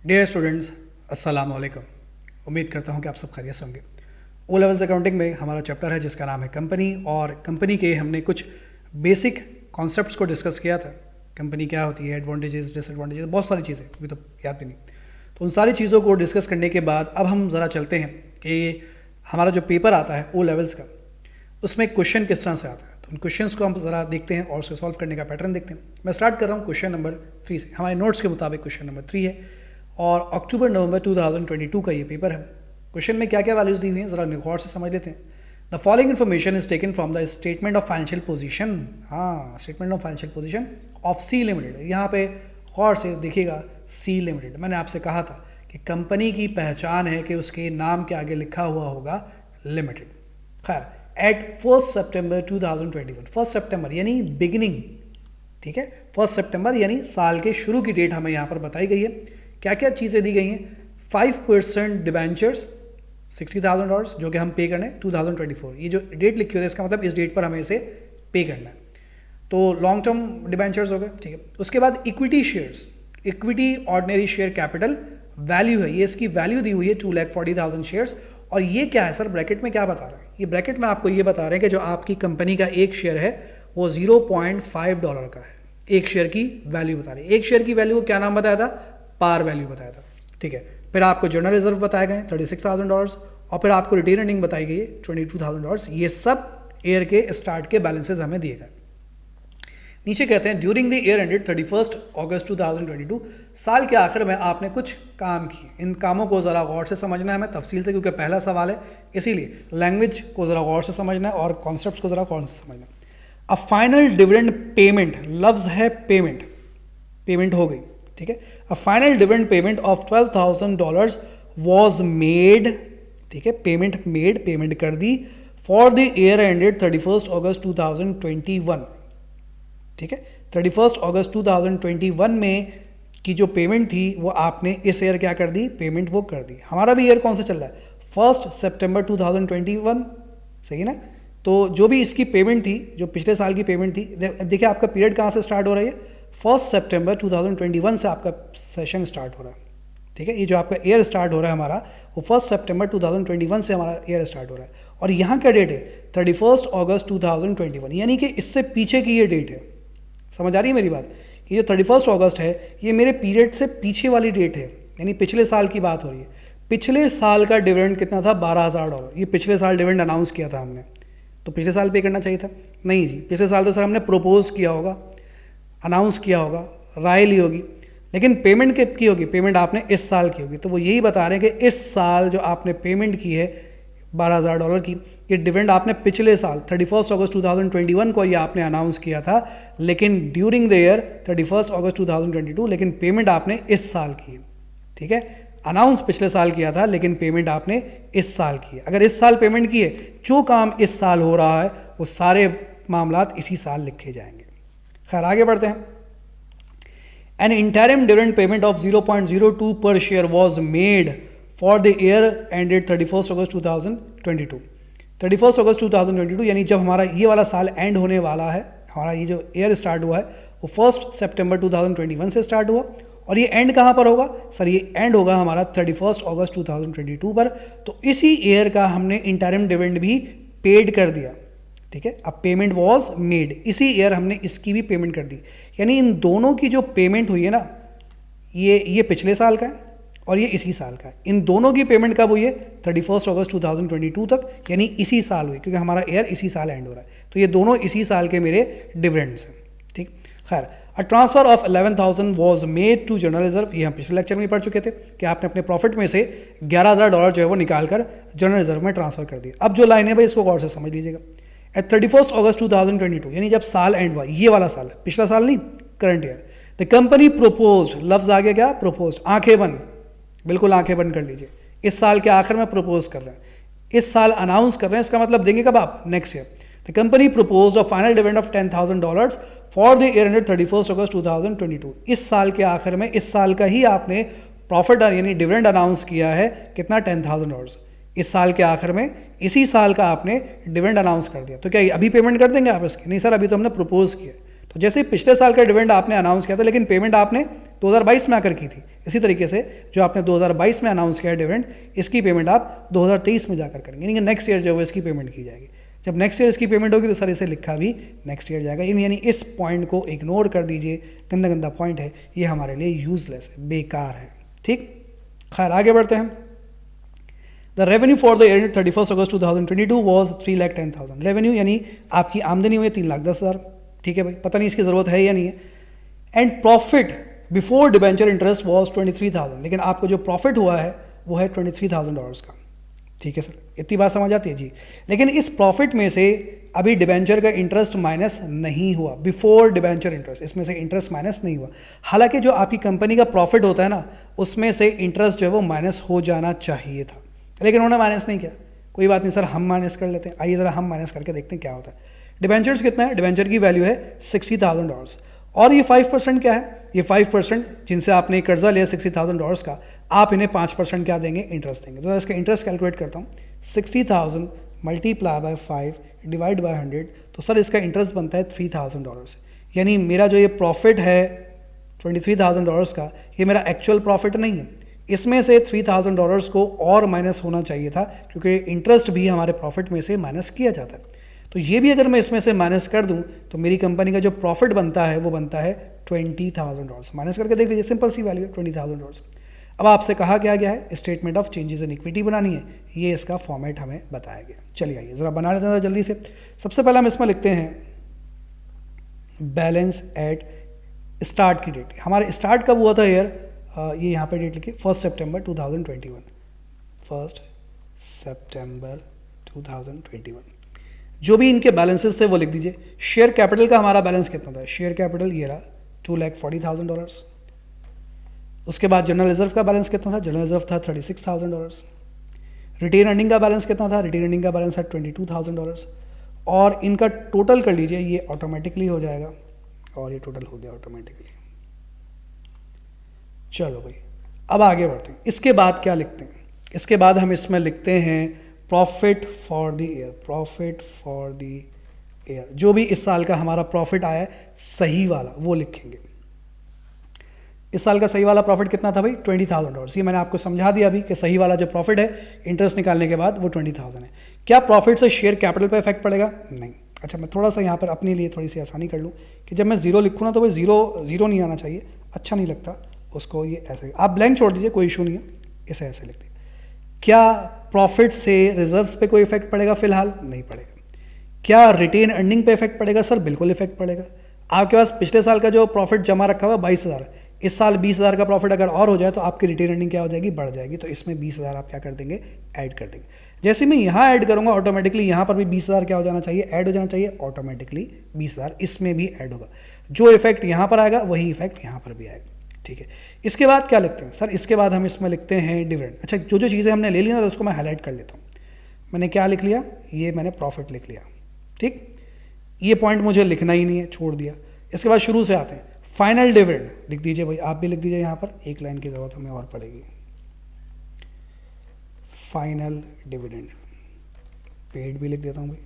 Dear students, अस्सलाम वालेकुम। उम्मीद करता हूँ कि आप सब खैरियत से होंगे। ओ लेवल्स अकाउंटिंग में हमारा चैप्टर है जिसका नाम है कंपनी, और कंपनी के हमने कुछ बेसिक कॉन्सेप्ट्स को डिस्कस किया था। कंपनी क्या होती है, एडवांटेजेस, डिसएडवांटेजेस, बहुत सारी चीज़ें अभी तो याद भी नहीं। तो उन सारी चीज़ों को डिस्कस करने के बाद अब हम ज़रा चलते हैं कि हमारा जो पेपर आता है ओ लेवल्स का, उसमें क्वेश्चन किस तरह से आता है। तो उन क्वेश्चंस को हम ज़रा देखते हैं और उसे सॉल्व करने का पैटर्न देखते हैं। मैं स्टार्ट कर रहा हूँ क्वेश्चन नंबर 3 से। हमारे नोट्स के मुताबिक क्वेश्चन नंबर 3 है और अक्टूबर-नवंबर 2022 का ये पेपर है। क्वेश्चन में क्या क्या वैल्यूज़ दी हुई हैं ज़रा गौर से समझ लेते हैं। The following information is taken from the statement of financial position. हाँ, statement of financial position of C limited. यहाँ पे गौर से देखिएगा, सी लिमिटेड। मैंने आपसे कहा था कि कंपनी की पहचान है कि उसके नाम के आगे लिखा हुआ होगा लिमिटेड। खैर, एट 1 सितंबर 2021, 1 सितंबर यानी बिगिनिंग, ठीक है, 1 सितंबर यानी साल के शुरू की डेट हमें यहाँ पर बताई गई है। क्या क्या चीज़ें दी गई हैं? 5% डिबेंचर्स $60,000 जो कि हम पे करने 2024। ये जो डेट लिखी हुई है इसका मतलब इस डेट पर हमें इसे पे करना है। तो लॉन्ग टर्म डिबेंचर्स हो गए, ठीक है। उसके बाद equity shares, equity ordinary share capital value है, ये इसकी वैल्यू दी हुई है 2,40,000 शेयर्स। और ये क्या है सर, ब्रैकेट में क्या बता रहे हैं? ये ब्रैकेट में आपको ये बता रहे हैं कि जो आपकी कंपनी का एक शेयर है वो $0.5 का है। एक शेयर की वैल्यू बता रहे हैं। एक शेयर की वैल्यू को क्या नाम बताया था? पार वैल्यू बताया था, ठीक है। फिर आपको जनरल रिजर्व बताए गए $36,000 और फिर आपको रिटेन अर्निंग बताई गई है $22,000। ये सब ईयर के स्टार्ट के बैलेंसेज हमें दिए गए। नीचे कहते हैं ड्यूरिंग द ईयर एंडेड 31 अगस्त 2022, साल के आखिर में आपने कुछ काम किए। इन कामों को ज़रा गौर से समझना है हमें तफसील से, क्योंकि पहला सवाल है, इसीलिए लैंग्वेज को ज़रा गौर से समझना है और कॉन्सेप्ट्स को ज़रा गौर से समझना है। अ फाइनल डिविडेंड पेमेंट, लफ्ज़ है पेमेंट, पेमेंट हो गई, ठीक है। A final dividend payment of $12,000 was made, ठीक है, पेमेंट मेड, पेमेंट कर दी फॉर द ईयर एंडेड 31 अगस्त 2021, ठीक है। 31 अगस्त 2021 में की जो पेमेंट थी वो आपने इस ईयर क्या कर दी? पेमेंट वो कर दी। हमारा भी ईयर कौन सा चल रहा है? 1 सितंबर 2021, सही है ना। तो जो भी इसकी पेमेंट थी, जो पिछले साल की पेमेंट थी, देखिए आपका पीरियड कहाँ से स्टार्ट हो रहा है? 1 सितंबर 2021 से आपका सेशन स्टार्ट हो रहा है, ठीक है। ये जो आपका ईयर स्टार्ट हो रहा है हमारा, वो 1 सितंबर 2021 से हमारा ईयर स्टार्ट हो रहा है। और यहाँ का डेट है 31 अगस्त 2021, यानी कि इससे पीछे की ये डेट है। समझ आ रही है मेरी बात? ये जो 31 अगस्त है ये मेरे पीरियड से पीछे वाली डेट है, यानी पिछले साल की बात हो रही है। पिछले साल का डिविडेंड कितना था? $12,000। ये पिछले साल डिविडेंड अनाउंस किया था हमने, तो पिछले साल पे करना चाहिए था। नहीं जी, पिछले साल तो सर हमने प्रपोज किया होगा, अनाउंस किया होगा, राय ली होगी, लेकिन पेमेंट कब की होगी? पेमेंट आपने इस साल की होगी। तो वो यही बता रहे हैं कि इस साल जो आपने पेमेंट की है $12,000 की, ये डिविडेंड आपने पिछले साल 31 अगस्त 2021 को ये आपने अनाउंस किया था, लेकिन ड्यूरिंग द ईयर 31 अगस्त 2022, लेकिन पेमेंट आपने इस साल की है, ठीक है। अनाउंस पिछले साल किया था लेकिन पेमेंट आपने इस साल की है। अगर इस साल पेमेंट की है, जो काम इस साल हो रहा है वो सारे मामलात इसी साल लिखे जाएंगे। खैर, आगे बढ़ते हैं। N interim dividend payment of 0.02 पर share was made for the year ended 31 अगस्त 2022। 31 अगस्त 2022 यानी जब हमारा ये वाला साल एंड होने वाला है, हमारा ये जो ईयर स्टार्ट हुआ है वो 1 सितंबर 2021 से स्टार्ट हुआ। और ये एंड कहाँ पर होगा सर? ये एंड होगा हमारा 31 अगस्त 2022 पर। तो इसी ईयर का हमने इंटरिम डिविडेंड भी पेड कर दिया, ठीक है। अब पेमेंट वॉज मेड, इसी ईयर हमने इसकी भी पेमेंट कर दी। यानी इन दोनों की जो पेमेंट हुई है ना, ये पिछले साल का है और ये इसी साल का है। इन दोनों की पेमेंट कब हुई है? 31 अगस्त 2022 तक, यानी इसी साल हुई, क्योंकि हमारा ईयर इसी साल एंड हो रहा है। तो ये दोनों इसी साल के मेरे डिविडेंड्स हैं, ठीक। खैर, a transfer of 11,000 was made to general reserve. ये हम पिछले लेक्चर में पढ़ चुके थे कि आपने अपने प्रॉफिट में से $11,000 जो है वो निकाल कर जनरल रिजर्व में ट्रांसफर कर दिया। अब जो लाइन है भाई इसको गौर से समझ लीजिएगा। एट 31 अगस्त 2022 यानी जब साल एंड हुआ, ये वाला साल, पिछला साल नहीं, current year, the company proposed, लफ्ज आ गया क्या? प्रोपोज्ड, आंखें बंद, बिल्कुल आंखें बंद कर लीजिए। इस साल के आखिर में प्रपोज कर रहे हैं, इस साल अनाउंस कर रहे हैं, इसका मतलब देंगे कब आप? Next year. The company propose a final dividend of $10,000 for the year ended 31 अगस्त 2022। इस साल के आखिर में, इस साल का ही आपने प्रॉफिट यानी डिविडेंड अनाउंस किया है, कितना? $10,000। इस साल के आखिर में इसी साल का आपने डिविडेंड अनाउंस कर दिया। तो क्या अभी पेमेंट कर देंगे आप इसकी? नहीं सर, अभी तो हमने प्रपोज किया। तो जैसे पिछले साल का डिविडेंड आपने अनाउंस किया था, लेकिन पेमेंट आपने 2022 में आकर की थी, इसी तरीके से जो आपने 2022 में अनाउंस किया है डिविडेंड, इसकी पेमेंट आप 2023 में जाकर करेंगे, यानी कि नेक्स्ट ईयर जो है इसकी पेमेंट की जाएगी। जब नेक्स्ट ईयर इसकी पेमेंट होगी तो सर इसे लिखा भी नेक्स्ट ईयर जाएगा, यानी इस पॉइंट को इग्नोर कर दीजिए, गंदा गंदा पॉइंट है, ये हमारे लिए यूजलेस है, बेकार है। ठीक, खैर आगे बढ़ते हैं। The revenue for the year 31 August 2022 was 3,10,000। Revenue यानी आपकी आमदनी हुई है 3,10,000। ठीक है भाई, पता नहीं इसकी ज़रूरत है या नहीं है। And profit before debenture interest was 23,000, लेकिन आपको जो प्रॉफिट हुआ है वो है $23,000 का। ठीक है सर, इतनी बात समझ आती है जी। लेकिन इस प्रॉफिट में से अभी डिबेंचर का इंटरेस्ट माइनस नहीं हुआ, बिफोर डिबेंचर इंटरेस्ट, इसमें से इंटरेस्ट माइनस नहीं हुआ। हालांकि जो आपकी कंपनी का प्रॉफिट होता है ना, उसमें से इंटरेस्ट जो है वो माइनस हो जाना चाहिए था, लेकिन उन्होंने माइनस नहीं किया। कोई बात नहीं सर, हम माइनस कर लेते हैं। आइए ज़रा हम माइनस करके देखते हैं क्या होता है। डिबेंचर्स कितना है, डिबेंचर की वैल्यू है $60,000 और ये 5% क्या है, ये 5% जिनसे आपने कर्जा लिया $60,000 का, आप इन्हें 5% क्या देंगे, इंटरेस्ट देंगे। तो इसका इंटरेस्ट कैलकुलेट करता हूँ, 60,000 मल्टीप्लाई बाय 5 डिवाइड बाय 100, तो सर इसका इंटरेस्ट बनता है $3,000। यानी मेरा जो ये प्रॉफिट है $23,000 का, ये मेरा एक्चुअल प्रॉफिट नहीं है, इसमें से $3,000 को और माइनस होना चाहिए था, क्योंकि इंटरेस्ट भी हमारे प्रॉफिट में से माइनस किया जाता है। तो ये भी अगर मैं इसमें से माइनस कर दूं तो मेरी कंपनी का जो प्रॉफिट बनता है वो बनता है $20,000। माइनस करके देख लीजिए, सिंपल सी वैल्यू है $20,000। अब आपसे कहा क्या गया है, statement of changes in equity बनानी है, ये इसका फॉर्मेट हमें बताया गया। चलिए आइए ज़रा बना लेते हैं जल्दी से। सबसे पहले हम इसमें लिखते हैं बैलेंस एट स्टार्ट की डेट। हमारे स्टार्ट कब हुआ था यार, ये यहाँ पे डेट लिखिए 1 सितंबर 2021, 1 सितंबर 2021। जो भी इनके बैलेंसेस थे वो लिख दीजिए। शेयर कैपिटल का हमारा बैलेंस कितना था, शेयर कैपिटल ये रहा $2,40,000। उसके बाद जनरल रिजर्व का बैलेंस कितना था, जनरल रिजर्व था $36,000। रिटेन अर्निंग का बैलेंस कितना था, रिटेन अर्निंग का बैलेंस था $22,000। और इनका टोटल कर लीजिए, ये ऑटोमेटिकली हो जाएगा, और ये टोटल हो गया ऑटोमेटिकली। चलो भाई अब आगे बढ़ते हैं। इसके बाद क्या लिखते हैं, इसके बाद हम इसमें लिखते हैं profit for the year, profit for the year. जो भी इस साल का हमारा प्रॉफिट आया है सही वाला वो लिखेंगे। इस साल का सही वाला प्रॉफिट कितना था भाई, $20,000। ये मैंने आपको समझा दिया अभी कि सही वाला जो प्रॉफिट है इंटरेस्ट निकालने के बाद वो 20,000 है। क्या प्रॉफिट से शेयर कैपिटल पे इफेक्ट पड़ेगा, नहीं। अच्छा मैं थोड़ा सा यहाँ पर अपने लिए थोड़ी सी आसानी कर लूँ कि जब मैं जीरो लिखूँ ना तो भाई जीरो नहीं आना चाहिए, अच्छा नहीं लगता उसको। ये ऐसे आप ब्लैंक छोड़ दीजिए, कोई इशू नहीं है, इसे ऐसे लिख दीजिए। क्या प्रॉफिट से रिजर्व्स पे कोई इफेक्ट पड़ेगा, फिलहाल नहीं पड़ेगा। क्या रिटेन अर्निंग पे इफेक्ट पड़ेगा, सर बिल्कुल इफेक्ट पड़ेगा। आपके पास पिछले साल का जो प्रॉफिट जमा रखा हुआ 22,000, इस साल 20,000 का प्रॉफिट अगर और हो जाए तो आपकी रिटेन अर्निंग क्या हो जाएगी, बढ़ जाएगी। तो इसमें 20,000 आप क्या कर देंगे, ऐड कर देंगे। जैसे मैं यहाँ ऐड करूँगा ऑटोमेटिकली यहाँ पर भी 20,000 क्या हो जाना चाहिए, ऐड हो जाना चाहिए, ऑटोमेटिकली 20,000 इसमें भी ऐड होगा। जो इफेक्ट यहाँ पर आएगा वही इफेक्ट यहाँ पर भी आएगा। ठीक है, इसके बाद क्या लिखते हैं सर, इसके बाद हम इसमें लिखते हैं डिविडेंड। अच्छा जो जो चीज़ें हमने ले ली ना तो उसको मैं हाईलाइट कर लेता हूँ। मैंने क्या लिख लिया, ये मैंने प्रॉफिट लिख लिया। ठीक, ये पॉइंट मुझे लिखना ही नहीं है, छोड़ दिया। इसके बाद शुरू से आते हैं, फाइनल डिविडेंड लिख दीजिए भाई, आप भी लिख दीजिए। यहाँ पर एक लाइन की ज़रूरत हमें और पड़ेगी, फाइनल डिविडेंड पेड भी लिख देता हूँ भाई।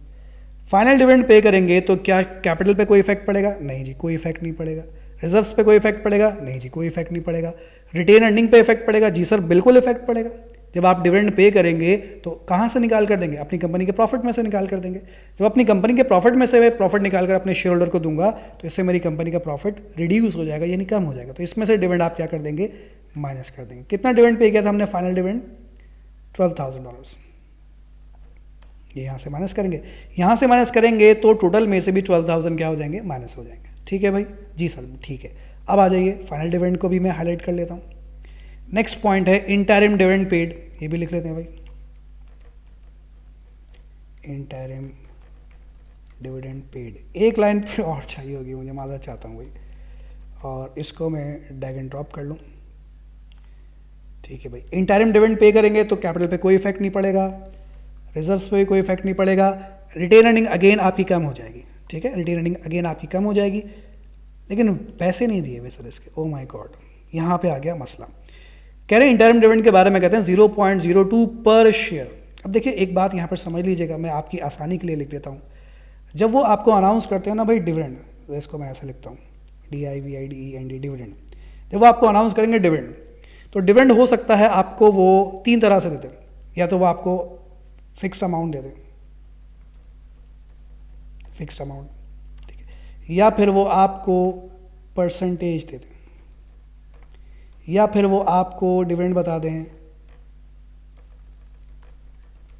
फाइनल डिविडेंड पे करेंगे तो क्या कैपिटल पे कोई इफेक्ट पड़ेगा, नहीं जी कोई इफेक्ट नहीं पड़ेगा। रिजर्व्स पे कोई इफेक्ट पड़ेगा, नहीं जी कोई इफेक्ट नहीं पड़ेगा। रिटेन अर्निंग पे इफेक्ट पड़ेगा, जी सर बिल्कुल इफेक्ट पड़ेगा। जब आप डिविडेंड पे करेंगे तो कहाँ से निकाल कर देंगे, अपनी कंपनी के प्रॉफिट में से निकाल कर देंगे। जब अपनी कंपनी के प्रॉफिट में से मैं प्रॉफिट निकाल कर अपने शेयर होल्डर को दूंगा तो इससे मेरी कंपनी का प्रॉफिट रिड्यूस हो जाएगा, यानी कम हो जाएगा। तो इसमें से डिविडेंड आप क्या कर देंगे, माइनस कर देंगे। कितना डिविडेंड पे किया था हमने, फाइनल डिविडेंड $12,000। ये यहाँ से माइनस करेंगे, यहाँ से माइनस करेंगे तो टोटल में से भी 12,000 क्या हो जाएंगे, माइनस हो जाएंगे। ठीक है भाई, जी सर ठीक है। अब आ जाइए फाइनल डिविडेंड को भी मैं हाईलाइट कर लेता हूँ। नेक्स्ट पॉइंट है इंटरिम डिविडेंड पेड, ये भी लिख लेते हैं भाई, इंटरिम डिविडेंड पेड। एक लाइन पे और चाहिए होगी मुझे, मालूम चाहता हूँ भाई, और इसको मैं ड्रैग एंड ड्रॉप कर लूँ। ठीक है भाई, इंटरिम डिविडेंड पे करेंगे तो कैपिटल पे कोई इफेक्ट नहीं पड़ेगा, रिजर्व्स पे कोई इफेक्ट नहीं पड़ेगा। रिटेन अर्निंग अगेन आपकी कम हो जाएगी। ठीक है, रिटेन अर्निंग अगेन आपकी कम हो जाएगी, लेकिन पैसे नहीं दिए हुए सर इसके। ओ माय गॉड, यहाँ पे आ गया मसला। कह रहे हैं इंटरिम डिविडेंड के बारे में कहते हैं 0.02 पर शेयर। अब देखिए एक बात यहाँ पर समझ लीजिएगा, मैं आपकी आसानी के लिए लिख देता हूँ। जब वो आपको अनाउंस करते हैं ना भाई डिविडेंड, इसको मैं ऐसे लिखता हूँ DIVIDEND, डिविडेंड। जब वो आपको अनाउंस करेंगे डिविडेंड, तो डिविडेंड हो सकता है आपको वो 3 तरह से देते हैं, या तो वो आपको फिक्स्ड अमाउंट दे दें, फिक्स्ड अमाउंट, ठीक है, या फिर वो आपको परसेंटेज दे दें, या फिर वो आपको डिविडेंड बता दें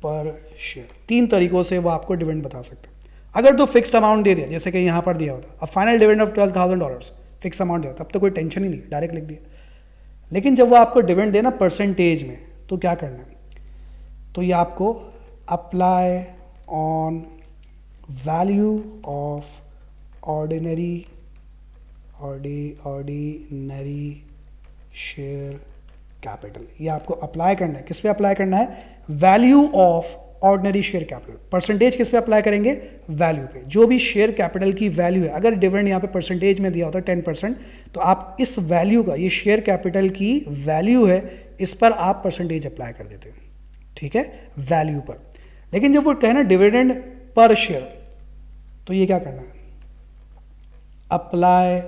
पर शेयर। 3 तरीकों से वो आपको डिविडेंड बता सकते हैं। अगर तो फिक्स्ड अमाउंट दे दिया, जैसे कि यहाँ पर दिया होता, अब final dividend of $12,000 fix amount दिया, तब तो कोई टेंशन ही नहीं, डायरेक्ट लिख दिया। लेकिन जब वो आपको डिविडेंड देना परसेंटेज में, तो क्या करना है, तो ये आपको apply on value of ordinary share capital, ये आपको अप्लाई करना है। किस पे अप्लाई करना है? Value of ordinary share capital. Percentage किस पे अप्लाई करेंगे? वैल्यू पे। जो भी शेयर कैपिटल की वैल्यू है, अगर डिविडेंड यहाँ पे परसेंटेज में दिया होता है 10%, तो आप इस वैल्यू का, ये शेयर कैपिटल की वैल्यू है, इस पर आप परसेंटेज अप्लाई कर देते हैं, ठीक है, वैल्यू पर। लेकिन जब वो कहे ना डिविडेंड पर शेयर, तो ये क्या करना है? Apply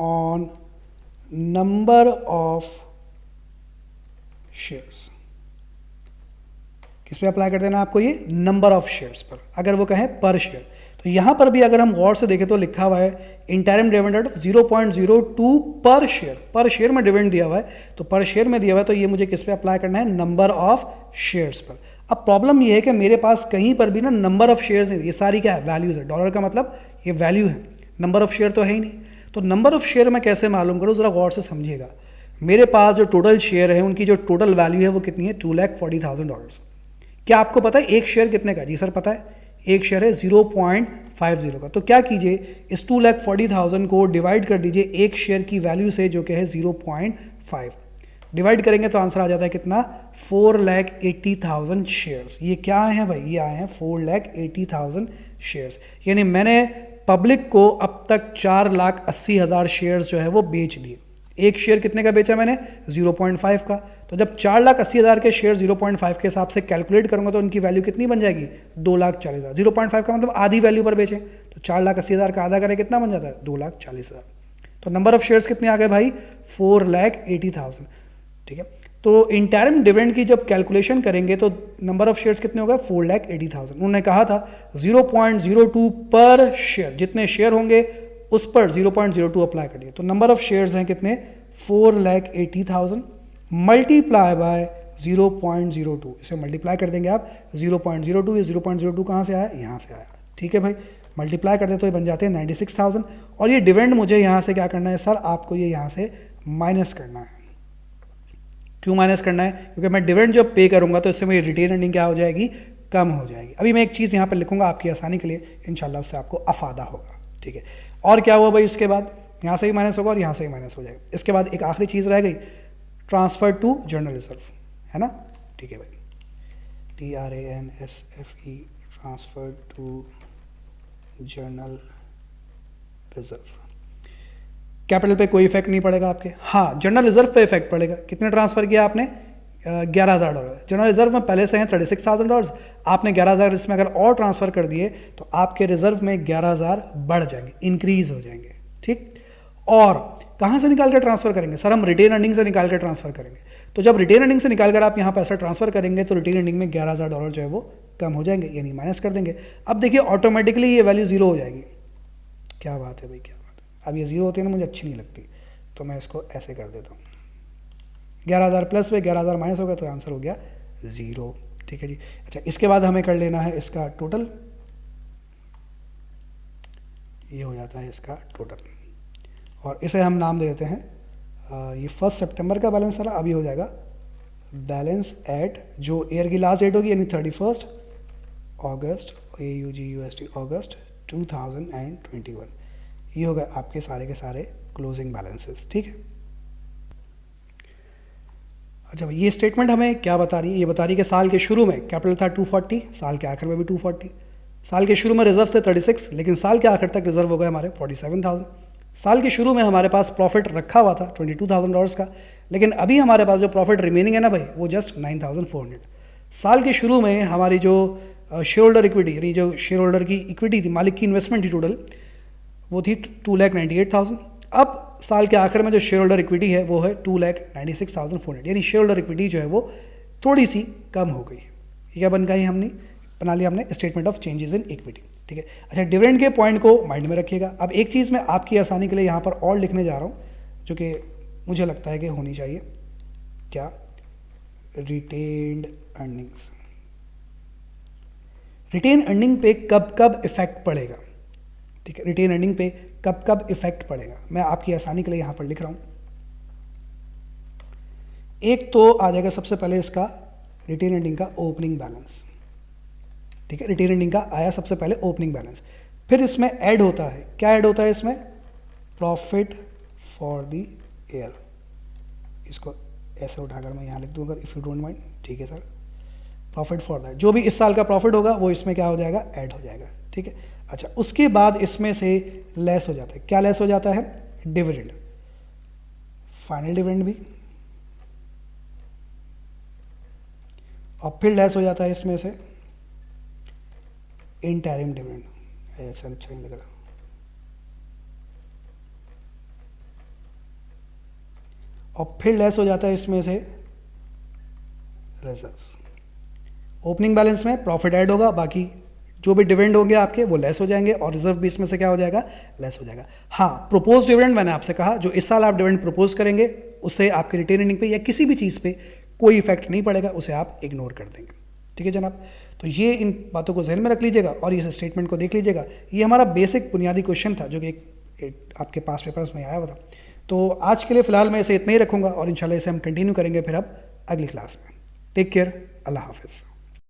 on number of shares. किस पे अप्लाई कर देना आपको? ये नंबर ऑफ शेयर्स पर। अगर वो कहें पर शेयर, तो यहां पर भी अगर हम गौर से देखें तो लिखा हुआ है इंटरिम डिविडेंड 0.02 पर शेयर। पर शेयर में डिविडेंड दिया हुआ है, तो पर शेयर में दिया हुआ है, तो ये मुझे किस पे अप्लाई करना है? नंबर ऑफ शेयर्स पर। अब प्रॉब्लम ये है कि मेरे पास कहीं पर भी ना नंबर ऑफ शेयर्स नहीं, ये सारी क्या है? वैल्यूज है। डॉलर का मतलब ये वैल्यू है, नंबर ऑफ शेयर तो है ही नहीं। तो नंबर ऑफ शेयर मैं कैसे मालूम करूँ? जरा गौर से समझिएगा। मेरे पास जो टोटल शेयर है, उनकी जो टोटल वैल्यू है वो कितनी है? $240,000। क्या आपको पता है एक शेयर कितने का? जी सर पता है, एक शेयर है 0.50 का। तो क्या कीजिए, इस 240,000 को डिवाइड कर दीजिए एक शेयर की वैल्यू से, जो कि है 0.5। डिवाइड करेंगे तो आंसर आ जाता है कितना? 4,80,000 शेयर्स। ये क्या आए हैं भाई? ये आए हैं 4,80,000 शेयर्स। यानी मैंने पब्लिक को अब तक 4,80,000 शेयर्स जो है वो बेच दिए। एक शेयर कितने का बेचा मैंने? 0.5 का। तो जब 4,80,000 के शेयर 0.5 के हिसाब से कैलकुलेट करूंगा तो उनकी वैल्यू कितनी बन जाएगी? 2,40,000। 0.5 का मतलब आधी वैल्यू पर बेचे, तो 4,80,000 का आधा करें कितना बन जाता है? 2,40,000। तो नंबर ऑफ शेयर्स कितने आ गए भाई? 4,80,000, ठीक है। तो इंटरिम डिविडेंड की जब कैलकुलेशन करेंगे तो नंबर ऑफ शेयर्स कितने हो गए? 4,80,000। उन्होंने कहा था 0.02 पर शेयर, जितने शेयर होंगे उस पर 0.02 अप्लाई करिए। तो नंबर ऑफ शेयर्स हैं कितने? 4,80,000 मल्टीप्लाई बाय 0.02। इसे मल्टीप्लाई कर देंगे आप 0.02। ये 0.02 कहाँ से आया? यहाँ से आया, ठीक है भाई। मल्टीप्लाई कर दे तो ये बन जाते हैं 96,000। और ये डिविडेंड मुझे यहाँ से क्या करना है सर? आपको ये यहाँ से माइनस करना है। क्यों माइनस करना है? क्योंकि मैं डिविडेंड जब पे करूंगा तो इससे मेरी रिटेन अर्निंग क्या हो जाएगी? कम हो जाएगी। अभी मैं एक चीज़ यहाँ पर लिखूंगा आपकी आसानी के लिए, इंशाल्लाह उससे आपको अफादा होगा, ठीक है। और क्या हुआ भाई? इसके बाद यहाँ से ही माइनस होगा और यहाँ से ही माइनस हो जाएगा। इसके बाद एक आखिरी चीज़ रह गई, ट्रांसफर टू जनरल रिजर्व, है ना, ठीक है भाई। TRANSFE, transfer to general reserve. Capital पे कोई इफेक्ट नहीं पड़ेगा आपके। हाँ, जनरल रिजर्व पे इफेक्ट पड़ेगा। कितने ट्रांसफर किया आपने? $11,000। जनरल रिजर्व में पहले से हैं $36,000, आपने 11,000 इसमें अगर और ट्रांसफर कर दिए तो आपके रिजर्व में 11,000 बढ़ जाएंगे, इंक्रीज हो जाएंगे, ठीक। और कहाँ से निकाल कर ट्रांसफर करेंगे सर? हम रिटेन अर्निंग से निकाल कर ट्रांसफर करेंगे। तो जब रिटेन अर्निंग से निकाल कर आप यहाँ पैसा ट्रांसफर करेंगे तो रिटेन अर्निंग में $11,000 जो है वो कम हो जाएंगे, यानी माइनस कर देंगे। अब देखिए ऑटोमेटिकली ये वैल्यू 0 हो जाएगी। क्या बात है भाई, क्या बात है। अब ये 0 होती है ना, मुझे अच्छी नहीं लगती, तो मैं इसको ऐसे कर देता हूँ। 11,000 प्लस हुए, 11,000 माइनस हो गया, तो आंसर हो गया 0, ठीक है जी। अच्छा, इसके बाद हमें कर लेना है इसका टोटल। ये हो जाता है इसका टोटल, और इसे हम नाम दे देते हैं, ये 1 सितंबर का बैलेंस था। अभी हो जाएगा बैलेंस एट, जो ईयर की लास्ट डेट होगी यानी 31 अगस्त, AUGUST अगस्त 2021। ये होगा आपके सारे के सारे क्लोजिंग बैलेंसेस, ठीक है। अच्छा, ये स्टेटमेंट हमें क्या बता रही है? ये बता रही है कि साल के शुरू में कैपिटल था 240, साल के आखिर में भी 240। साल के शुरू में रिजर्व थे 36, लेकिन साल के आखिर तक रिजर्व हो गए हमारे 47,000। साल के शुरू में हमारे पास प्रॉफिट रखा हुआ था $22,000 का, लेकिन अभी हमारे पास जो प्रॉफिट रिमेनिंग है ना भाई, वो जस्ट 9,400। साल के शुरू में हमारी जो शेयर होल्डर इक्विटी, यानी जो शेयर होल्डर की इक्विटी थी, मालिक की इन्वेस्टमेंट थी टोटल, वो थी 2,98,000। अब साल के आखिर में जो शेयर होल्डर इक्विटी है वो है 2,96,400, यानी शेयर होल्डर इक्विटी जो है वो थोड़ी सी कम हो गई। ये क्या बन गई, हमने बना लिया हमने statement of changes in equity. ठीक है, अच्छा डिविडेंड के पॉइंट को माइंड में रखिएगा। अब एक चीज़ मैं आपकी आसानी के लिए यहाँ पर और लिखने जा रहा हूँ जो कि मुझे लगता है कि होनी चाहिए, क्या, रिटेन्ड अर्निंग्स। रिटेन अर्निंग पे कब कब इफेक्ट पड़ेगा, ठीक है, रिटेन अर्निंग पे कब कब इफेक्ट पड़ेगा, मैं आपकी आसानी के लिए यहां पर लिख रहा हूं। एक तो आ जाएगा सबसे पहले इसका रिटेन अर्निंग का ओपनिंग बैलेंस। ठीक है, रिटेन अर्निंग का आया सबसे पहले ओपनिंग बैलेंस, फिर इसमें ऐड होता है, क्या ऐड होता है इसमें, प्रॉफिट फॉर द ईयर। इसको ऐसे उठाकर मैं यहां लिख दूं अगर, इफ यू डोंट माइंड। ठीक है सर, प्रॉफिट फॉर दैट, जो भी इस साल का प्रॉफिट होगा वो इसमें क्या हो जाएगा, ऐड हो जाएगा। ठीक है, अच्छा उसके बाद इसमें से लेस हो जाता है, क्या लेस हो जाता है, डिविडेंड, फाइनल डिविडेंड भी, और फिर लेस हो जाता है इसमें से इंटरिम डिविडेंड। ऐसा अच्छा नहीं लग रहा, और फिर लेस हो जाता है इसमें से रिजर्व्स। ओपनिंग बैलेंस में प्रॉफिट ऐड होगा, बाकी जो भी डिविडेंड होंगे आपके वो लेस हो जाएंगे, और रिजर्व भी इसमें से क्या हो जाएगा, लेस हो जाएगा। हाँ, प्रोपोज डिविडेंड मैंने आपसे कहा, जो इस साल आप डिविडेंड प्रपोज करेंगे उससे आपके रिटेन अर्निंग पे या किसी भी चीज़ पे कोई इफेक्ट नहीं पड़ेगा, उसे आप इग्नोर कर देंगे। ठीक है जनाब, तो ये इन बातों को जहन में रख लीजिएगा और इस स्टेटमेंट को देख लीजिएगा। ये हमारा बेसिक बुनियादी क्वेश्चन था जो कि एक आपके पास पेपर्स में आया हुआ था। तो आज के लिए फ़िलहाल मैं इसे इतना ही रखूँगा और इंशाल्लाह इसे हम कंटिन्यू करेंगे फिर अब अगली क्लास में। टेक केयर, अल्लाह हाफिज़।